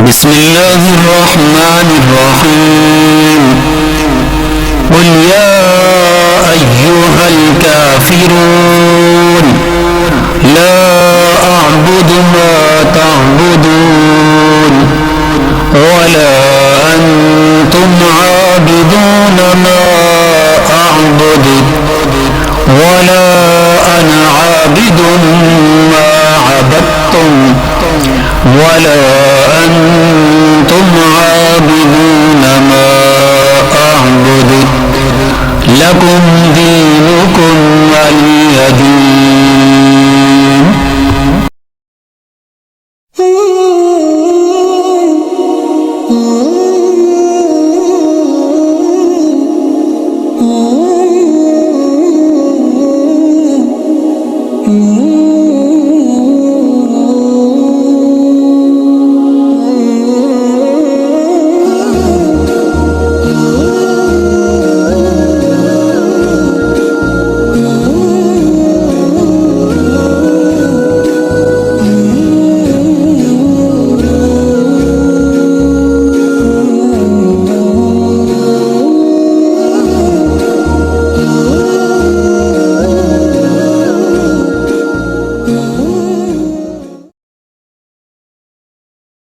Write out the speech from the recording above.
بسم الله الرحمن الرحيم قل يا أيها الكافرون لا أعبد ما تعبدون ولا أنتم عابدون ما أعبد ولا أنا عابد ما عبدتم ولا أنتم عابدون ما أعبد لكم دينكم ولي دين. Oh